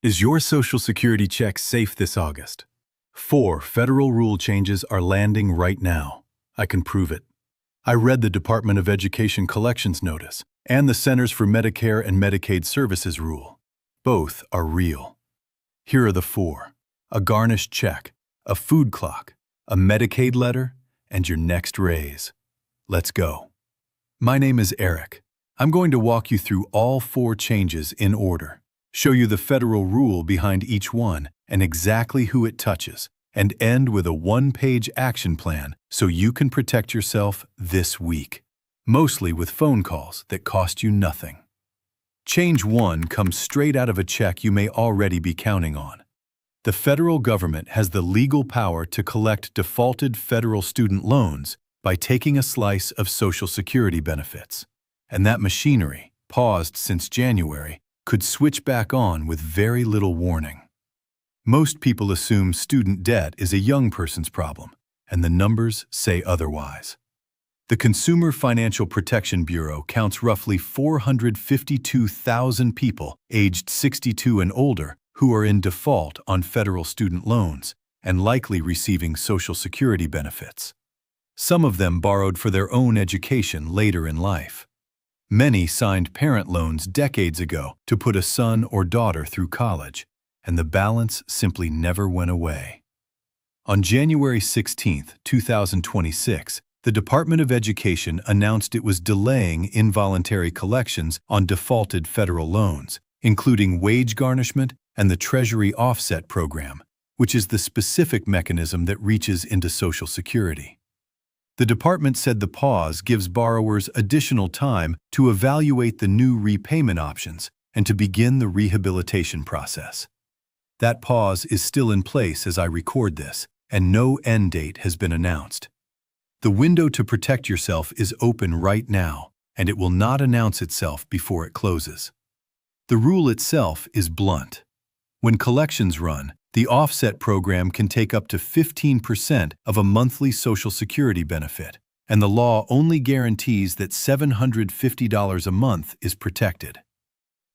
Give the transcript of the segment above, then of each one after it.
Is your Social Security check safe this August? 4 federal rule changes are landing right now. I can prove it. I read the Department of Education collections notice and the Centers for Medicare and Medicaid Services rule. Both are real. Here are the 4. A garnished check, a food clock, a Medicaid letter, and your next raise. Let's go. My name is Eric. I'm going to walk you through all 4 changes in order, show you the federal rule behind each one and exactly who it touches, and end with a 1-page action plan so you can protect yourself this week, mostly with phone calls that cost you nothing. Change 1 comes straight out of a check you may already be counting on. The federal government has the legal power to collect defaulted federal student loans by taking a slice of Social Security benefits. And that machinery, paused since January, could switch back on with very little warning. Most people assume student debt is a young person's problem, and the numbers say otherwise. The Consumer Financial Protection Bureau counts roughly 452,000 people aged 62 and older who are in default on federal student loans and likely receiving Social Security benefits. Some of them borrowed for their own education later in life. Many signed parent loans decades ago to put a son or daughter through college, and the balance simply never went away. On January 16, 2026, the Department of Education announced it was delaying involuntary collections on defaulted federal loans, including wage garnishment and the Treasury Offset Program, which is the specific mechanism that reaches into Social Security. The department said the pause gives borrowers additional time to evaluate the new repayment options and to begin the rehabilitation process. That pause is still in place as I record this, and no end date has been announced. The window to protect yourself is open right now, and it will not announce itself before it closes. The rule itself is blunt. When collections run, the offset program can take up to 15% of a monthly Social Security benefit, and the law only guarantees that $750 a month is protected.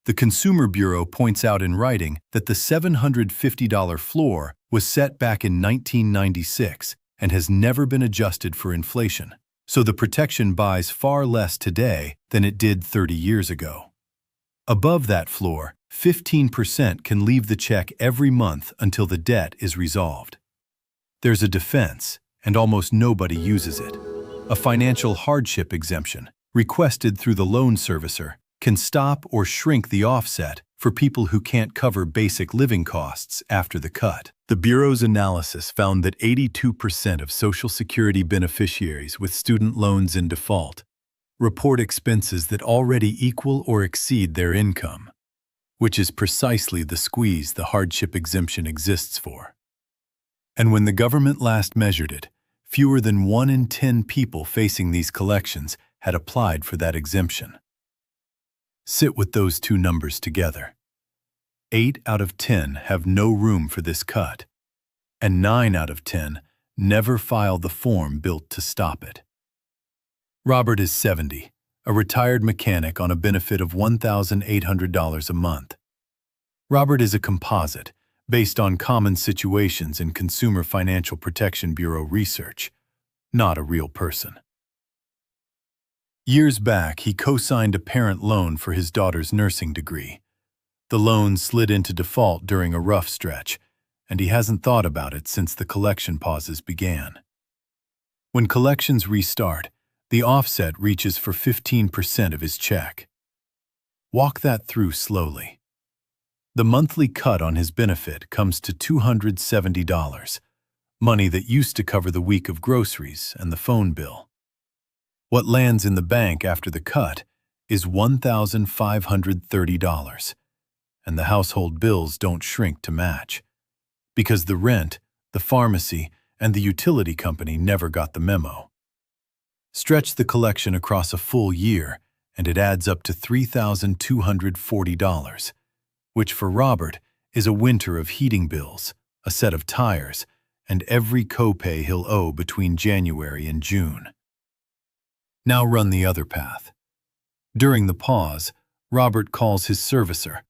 The Consumer Bureau points out in writing that the $750 floor was set back in 1996 and has never been adjusted for inflation, so the protection buys far less today than it did 30 years ago. Above that floor, 15% can leave the check every month until the debt is resolved. There's a defense, and almost nobody uses it. A financial hardship exemption, requested through the loan servicer, can stop or shrink the offset for people who can't cover basic living costs after the cut. The Bureau's analysis found that 82% of Social Security beneficiaries with student loans in default report expenses that already equal or exceed their income, which is precisely the squeeze the hardship exemption exists for. And when the government last measured it, fewer than 1 in 10 people facing these collections had applied for that exemption. Sit with those 2 numbers together. 8 out of 10 have no room for this cut, and 9 out of 10 never file the form built to stop it. Robert is 70, a retired mechanic on a benefit of $1,800 a month. Robert is a composite based on common situations in Consumer Financial Protection Bureau research, not a real person. Years back, he co-signed a parent loan for his daughter's nursing degree. The loan slid into default during a rough stretch, and he hasn't thought about it since the collection pauses began. When collections restart, the offset reaches for 15% of his check. Walk that through slowly. The monthly cut on his benefit comes to $270, money that used to cover the week of groceries and the phone bill. What lands in the bank after the cut is $1,530, and the household bills don't shrink to match, because the rent, the pharmacy, and the utility company never got the memo. Stretch the collection across a full year, and it adds up to $3,240, which for Robert is a winter of heating bills, a set of tires, and every copay he'll owe between January and June. Now run the other path. During the pause, Robert calls his servicer,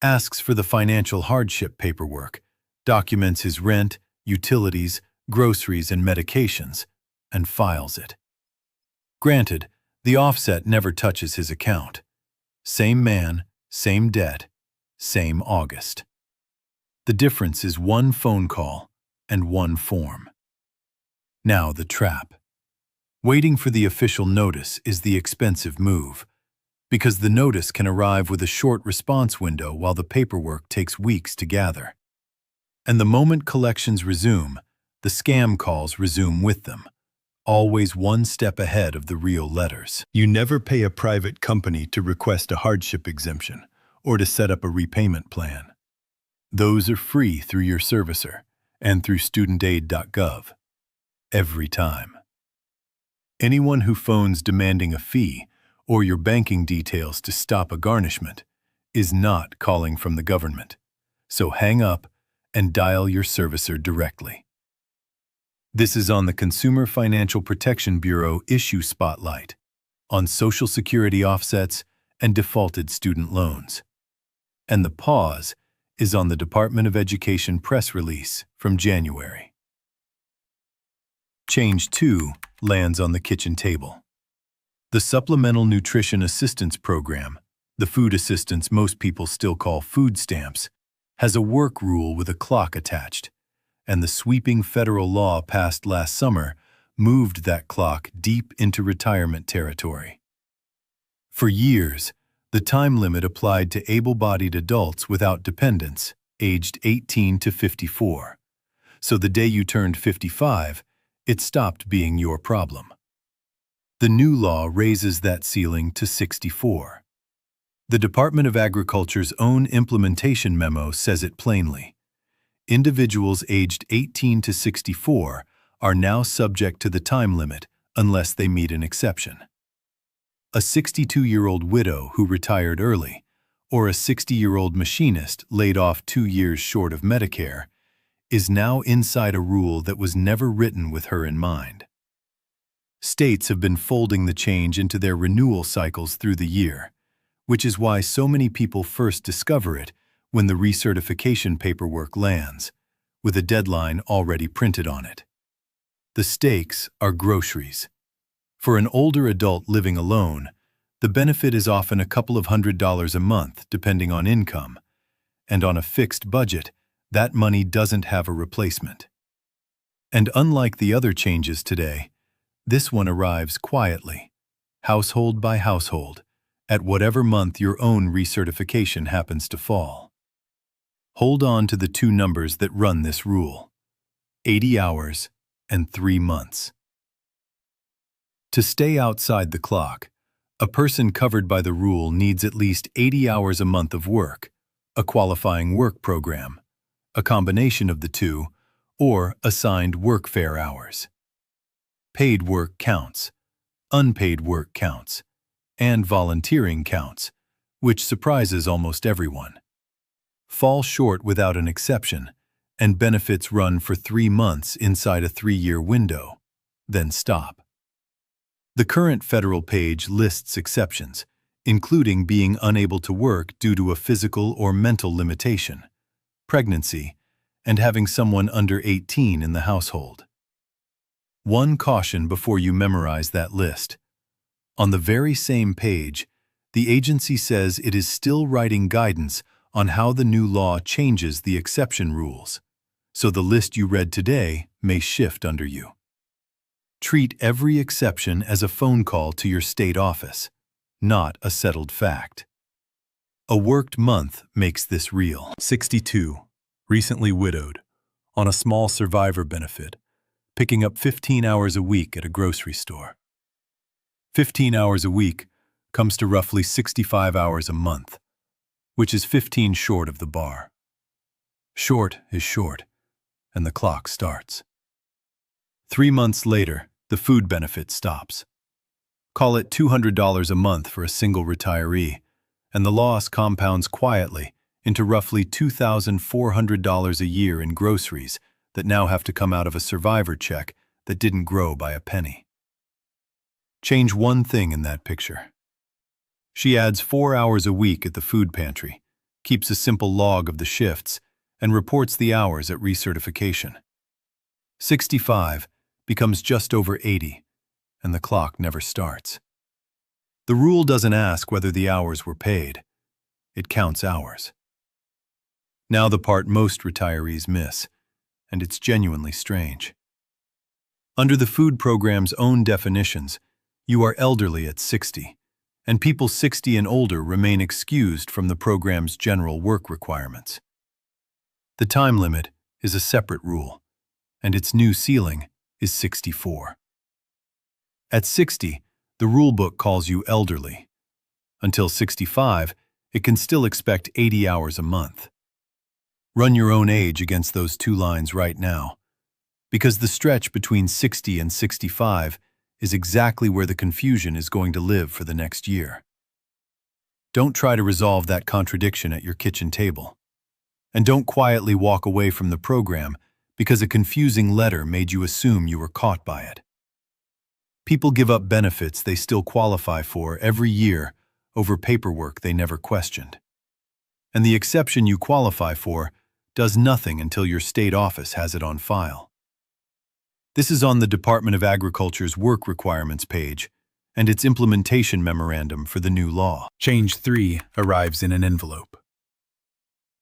asks for the financial hardship paperwork, documents his rent, utilities, groceries, and medications, and files it. Granted, the offset never touches his account. Same man, same debt, same August. The difference is one phone call and one form. Now the trap. Waiting for the official notice is the expensive move, because the notice can arrive with a short response window while the paperwork takes weeks to gather. And the moment collections resume, the scam calls resume with them, always one step ahead of the real letters. You never pay a private company to request a hardship exemption or to set up a repayment plan. Those are free through your servicer and through studentaid.gov. Every time. Anyone who phones demanding a fee or your banking details to stop a garnishment is not calling from the government. So hang up and dial your servicer directly. This is on the Consumer Financial Protection Bureau Issue Spotlight on Social Security offsets and defaulted student loans. And the pause is on the Department of Education press release from January. Change 2 lands on the kitchen table. The Supplemental Nutrition Assistance Program, the food assistance most people still call food stamps, has a work rule with a clock attached, and the sweeping federal law passed last summer moved that clock deep into retirement territory. For years, the time limit applied to able-bodied adults without dependents, aged 18 to 54. So the day you turned 55, it stopped being your problem. The new law raises that ceiling to 64. The Department of Agriculture's own implementation memo says it plainly. Individuals aged 18 to 64 are now subject to the time limit unless they meet an exception. A 62-year-old widow who retired early, or a 60-year-old machinist laid off 2 years short of Medicare, is now inside a rule that was never written with her in mind. States have been folding the change into their renewal cycles through the year, which is why so many people first discover it when the recertification paperwork lands, with a deadline already printed on it. The stakes are groceries. For an older adult living alone, the benefit is often a couple of $100s a month, depending on income, and on a fixed budget, that money doesn't have a replacement. And unlike the other changes today, this one arrives quietly, household by household, at whatever month your own recertification happens to fall. Hold on to the two numbers that run this rule: 80 hours and 3 months. To stay outside the clock, a person covered by the rule needs at least 80 hours a month of work, a qualifying work program, a combination of the two, or assigned workfare hours. Paid work counts, unpaid work counts, and volunteering counts, which surprises almost everyone. Fall short without an exception, and benefits run for 3 months inside a 3-year window, then stop. The current federal page lists exceptions, including being unable to work due to a physical or mental limitation, pregnancy, and having someone under 18 in the household. One caution before you memorize that list. On the very same page, the agency says it is still writing guidance on how the new law changes the exception rules, so the list you read today may shift under you. Treat every exception as a phone call to your state office, not a settled fact. A worked month makes this real. 62, recently widowed, on a small survivor benefit, picking up 15 hours a week at a grocery store. 15 hours a week comes to roughly 65 hours a month, which is 15 short of the bar. Short is short, and the clock starts. 3 months later, the food benefit stops. Call it $200 a month for a single retiree, and the loss compounds quietly into roughly $2,400 a year in groceries that now have to come out of a survivor check that didn't grow by a penny. Change one thing in that picture. She adds 4 hours a week at the food pantry, keeps a simple log of the shifts, and reports the hours at recertification. 65 becomes just over 80, and the clock never starts. The rule doesn't ask whether the hours were paid. It counts hours. Now the part most retirees miss, and it's genuinely strange. Under the food program's own definitions, you are elderly at 60, and people 60 and older remain excused from the program's general work requirements. The time limit is a separate rule, and its new ceiling is 64. At 60, the rulebook calls you elderly. Until 65, it can still expect 80 hours a month. Run your own age against those two lines right now, because the stretch between 60 and 65 is exactly where the confusion is going to live for the next year. Don't try to resolve that contradiction at your kitchen table. And don't quietly walk away from the program because a confusing letter made you assume you were caught by it. People give up benefits they still qualify for every year over paperwork they never questioned. And the exception you qualify for does nothing until your state office has it on file. This is on the Department of Agriculture's Work Requirements page and its implementation memorandum for the new law. Change 3 arrives in an envelope.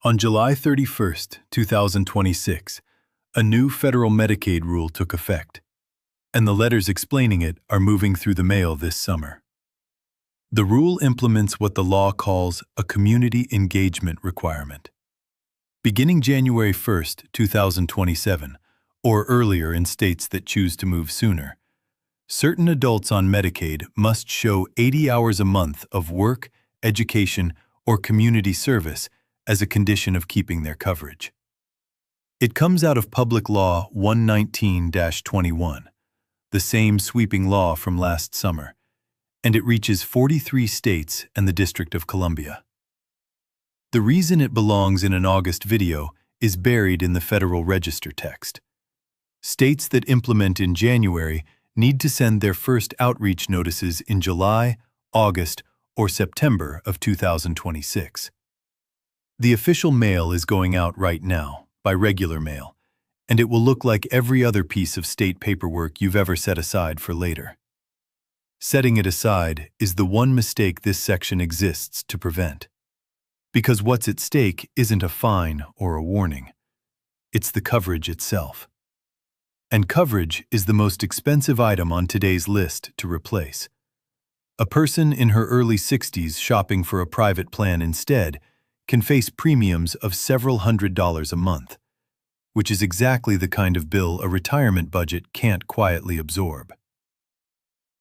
On July 31, 2026, a new federal Medicaid rule took effect, and the letters explaining it are moving through the mail this summer. The rule implements what the law calls a community engagement requirement. Beginning January 1, 2027, or earlier in states that choose to move sooner, certain adults on Medicaid must show 80 hours a month of work, education, or community service as a condition of keeping their coverage. It comes out of Public Law 119-21, the same sweeping law from last summer, and it reaches 43 states and the District of Columbia. The reason it belongs in an August video is buried in the Federal Register text. States that implement in January need to send their first outreach notices in July, August, or September of 2026. The official mail is going out right now, by regular mail, and it will look like every other piece of state paperwork you've ever set aside for later. Setting it aside is the one mistake this section exists to prevent. Because what's at stake isn't a fine or a warning. It's the coverage itself. And coverage is the most expensive item on today's list to replace. A person in her early 60s shopping for a private plan instead can face premiums of several $100s a month, which is exactly the kind of bill a retirement budget can't quietly absorb.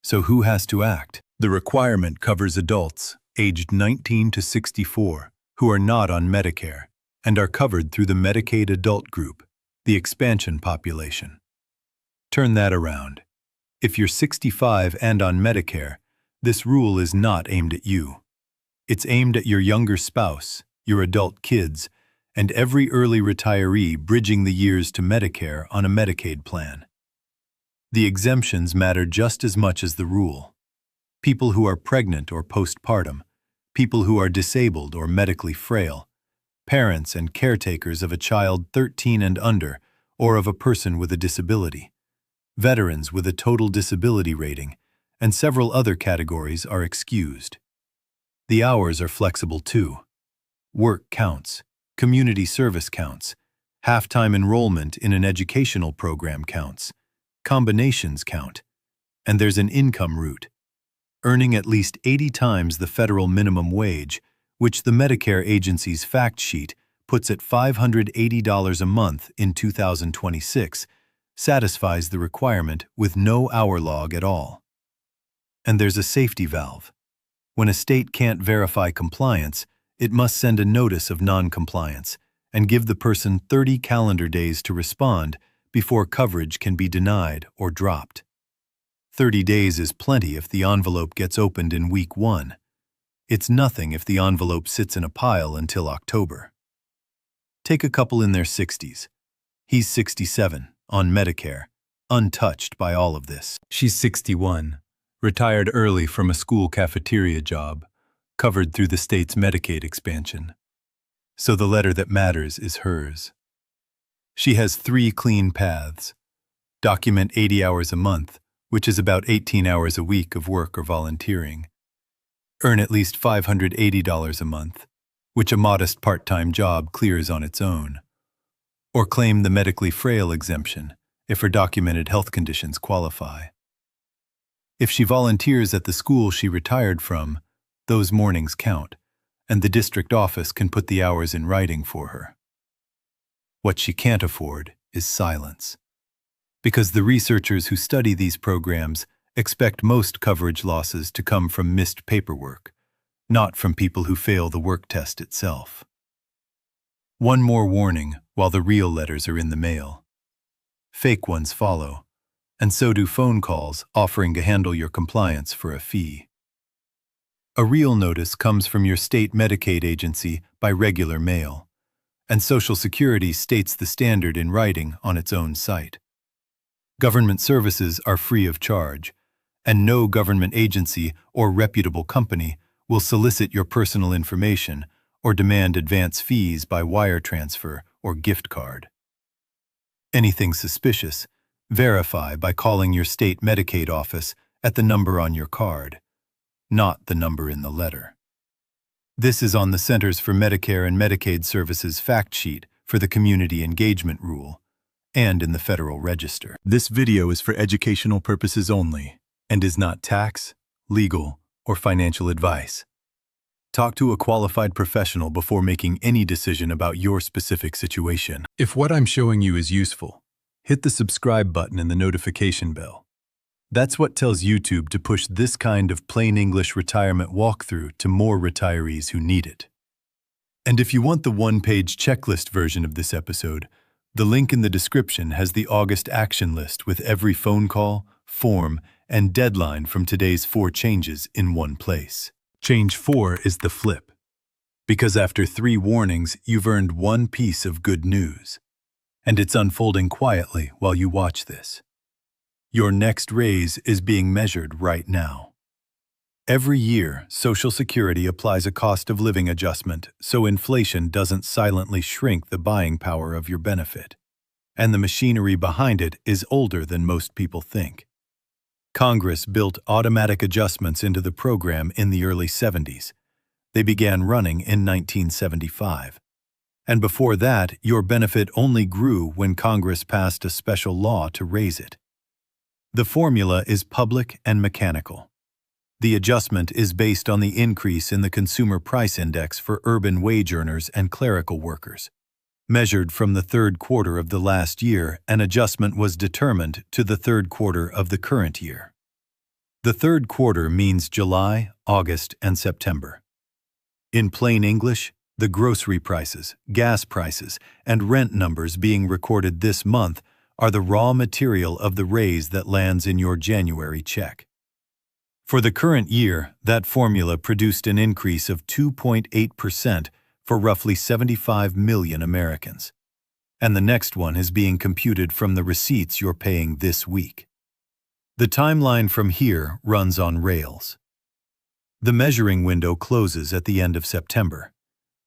So who has to act? The requirement covers adults aged 19 to 64 who are not on Medicare and are covered through the Medicaid adult group, the expansion population. Turn that around. If you're 65 and on Medicare, this rule is not aimed at you. It's aimed at your younger spouse, your adult kids, and every early retiree bridging the years to Medicare on a Medicaid plan. The exemptions matter just as much as the rule. People who are pregnant or postpartum, people who are disabled or medically frail, parents and caretakers of a child 13 and under or of a person with a disability, veterans with a total disability rating, and several other categories are excused. The hours are flexible too. Work counts, community service counts, half-time enrollment in an educational program counts, combinations count, and there's an income route. Earning at least 80 times the federal minimum wage, which the Medicare agency's fact sheet puts at $580 a month in 2026, satisfies the requirement with no hour log at all. And there's a safety valve. When a state can't verify compliance, it must send a notice of noncompliance and give the person 30 calendar days to respond before coverage can be denied or dropped. 30 days is plenty if the envelope gets opened in week 1. It's nothing if the envelope sits in a pile until October. Take a couple in their 60s. He's 67, on Medicare, untouched by all of this. She's 61, retired early from a school cafeteria job, covered through the state's Medicaid expansion. so the letter that matters is hers. She has 3 clean paths. Document 80 hours a month, which is about 18 hours a week of work or volunteering. Earn at least $580 a month, which a modest part-time job clears on its own. Or claim the medically frail exemption, if her documented health conditions qualify. If she volunteers at the school she retired from, those mornings count, and the district office can put the hours in writing for her. What she can't afford is silence. Because the researchers who study these programs expect most coverage losses to come from missed paperwork, not from people who fail the work test itself. One more warning while the real letters are in the mail. Fake ones follow, and so do phone calls offering to handle your compliance for a fee. A real notice comes from your state Medicaid agency by regular mail, and Social Security states the standard in writing on its own site. Government services are free of charge, and no government agency or reputable company will solicit your personal information or demand advance fees by wire transfer or gift card. Anything suspicious, verify by calling your state Medicaid office at the number on your card, not the number in the letter. This is on the Centers for Medicare and Medicaid Services fact sheet for the Community Engagement Rule, and in the Federal Register. This video is for educational purposes only and is not tax, legal, or financial advice. Talk to a qualified professional before making any decision about your specific situation. If what I'm showing you is useful, hit the subscribe button and the notification bell. That's what tells YouTube to push this kind of plain English retirement walkthrough to more retirees who need it. And if you want the one-page checklist version of this episode, the link in the description has the August action list with every phone call, form, and deadline from today's 4 changes in one place. Change 4 is the flip, because after 3 warnings, you've earned 1 piece of good news, and it's unfolding quietly while you watch this. Your next raise is being measured right now. Every year, Social Security applies a cost of living adjustment so inflation doesn't silently shrink the buying power of your benefit. And the machinery behind it is older than most people think. Congress built automatic adjustments into the program in the early 70s. They began running in 1975. And before that, your benefit only grew when Congress passed a special law to raise it. The formula is public and mechanical. The adjustment is based on the increase in the Consumer Price Index for urban wage earners and clerical workers. Measured from the 3rd quarter of the last year, an adjustment was determined to the 3rd quarter of the current year. The 3rd quarter means July, August, and September. In plain English, the grocery prices, gas prices, and rent numbers being recorded this month are the raw material of the raise that lands in your January check. For the current year, that formula produced an increase of 2.8% for roughly 75 million Americans. And the next one is being computed from the receipts you're paying this week. The timeline from here runs on rails. The measuring window closes at the end of September.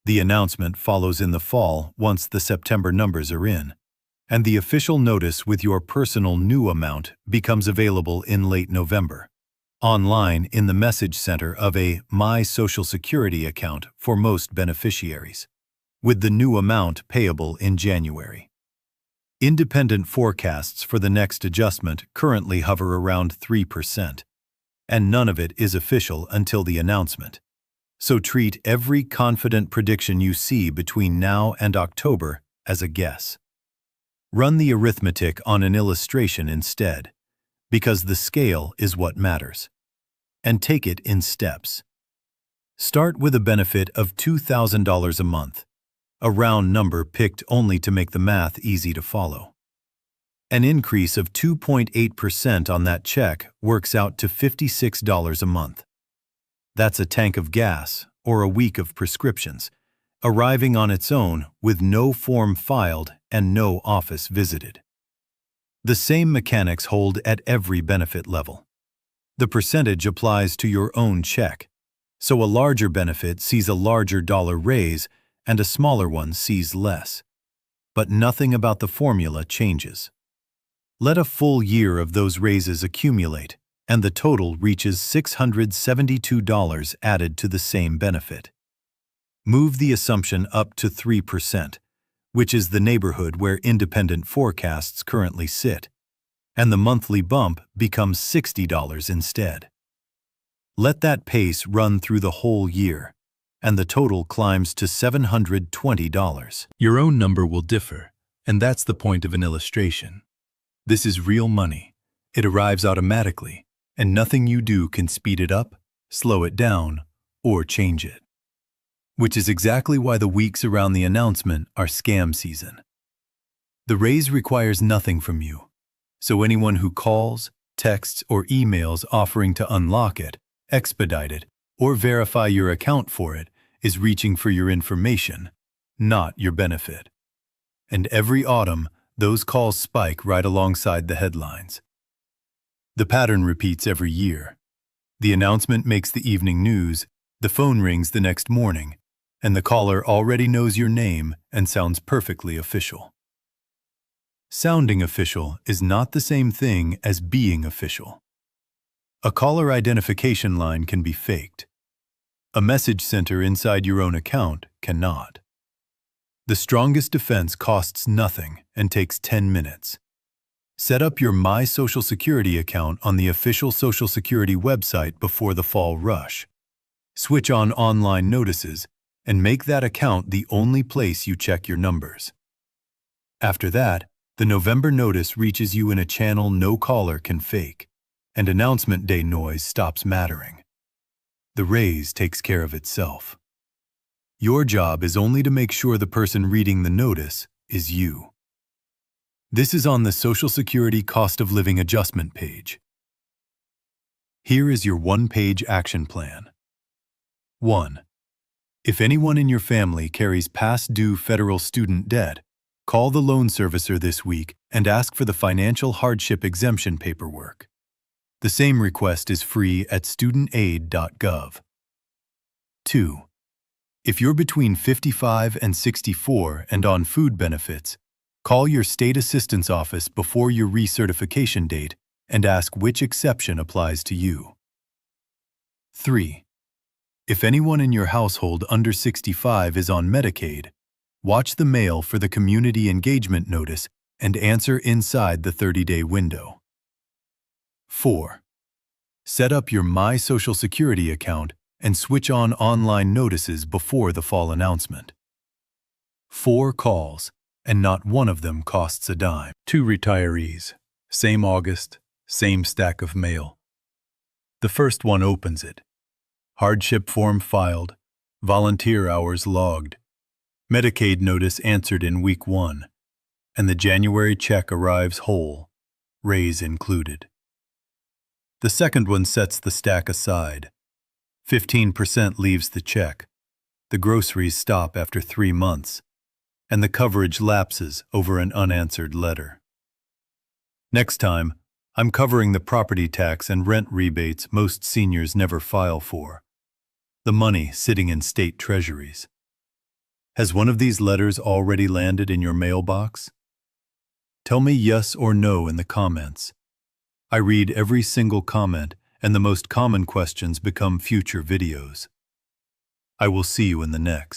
The announcement follows in the fall once the September numbers are in. And the official notice with your personal new amount becomes available in late November, online in the message center of a My Social Security account for most beneficiaries, with the new amount payable in January. Independent forecasts for the next adjustment currently hover around 3%, and none of it is official until the announcement. So treat every confident prediction you see between now and October as a guess. Run the arithmetic on an illustration instead, because the scale is what matters. And take it in steps. Start with a benefit of $2,000 a month, a round number picked only to make the math easy to follow. An increase of 2.8% on that check works out to $56 a month. That's a tank of gas or a week of prescriptions, arriving on its own with no form filed and no office visited. The same mechanics hold at every benefit level. The percentage applies to your own check, so a larger benefit sees a larger dollar raise and a smaller one sees less. But nothing about the formula changes. Let a full year of those raises accumulate, and the total reaches $672 added to the same benefit. Move the assumption up to 3%, which is the neighborhood where independent forecasts currently sit, and the monthly bump becomes $60 instead. Let that pace run through the whole year, and the total climbs to $720. Your own number will differ, and that's the point of an illustration. This is real money. It arrives automatically, and nothing you do can speed it up, slow it down, or change it. Which is exactly why the weeks around the announcement are scam season. The raise requires nothing from you, so anyone who calls, texts, or emails offering to unlock it, expedite it, or verify your account for it is reaching for your information, not your benefit. And every autumn, those calls spike right alongside the headlines. The pattern repeats every year. The announcement makes the evening news, the phone rings the next morning, and the caller already knows your name and sounds perfectly official. Sounding official is not the same thing as being official. A caller identification line can be faked. A message center inside your own account cannot. The strongest defense costs nothing and takes 10 minutes. Set up your My Social Security account on the official Social Security website before the fall rush. Switch on online notices and make that account the only place you check your numbers. After that, the November notice reaches you in a channel no caller can fake, and announcement day noise stops mattering. The raise takes care of itself. Your job is only to make sure the person reading the notice is you. This is on the Social Security Cost of Living Adjustment page. Here is your one-page action plan. 1. If anyone in your family carries past due federal student debt, call the loan servicer this week and ask for the financial hardship exemption paperwork. The same request is free at studentaid.gov. 2. If you're between 55 and 64 and on food benefits, call your state assistance office before your recertification date and ask which exception applies to you. 3. If anyone in your household under 65 is on Medicaid, watch the mail for the community engagement notice and answer inside the 30-day window. 4. Set up your My Social Security account and switch on online notices before the fall announcement. 4 calls, and not one of them costs a dime. 2 retirees, same August, same stack of mail. The first one opens it. Hardship form filed, volunteer hours logged, Medicaid notice answered in week 1, and the January check arrives whole, raise included. The second one sets the stack aside. 15% leaves the check, the groceries stop after 3 months, and the coverage lapses over an unanswered letter. Next time, I'm covering the property tax and rent rebates most seniors never file for, the money sitting in state treasuries. Has one of these letters already landed in your mailbox? Tell me yes or no in the comments. I read every single comment, and the most common questions become future videos. I will see you in the next.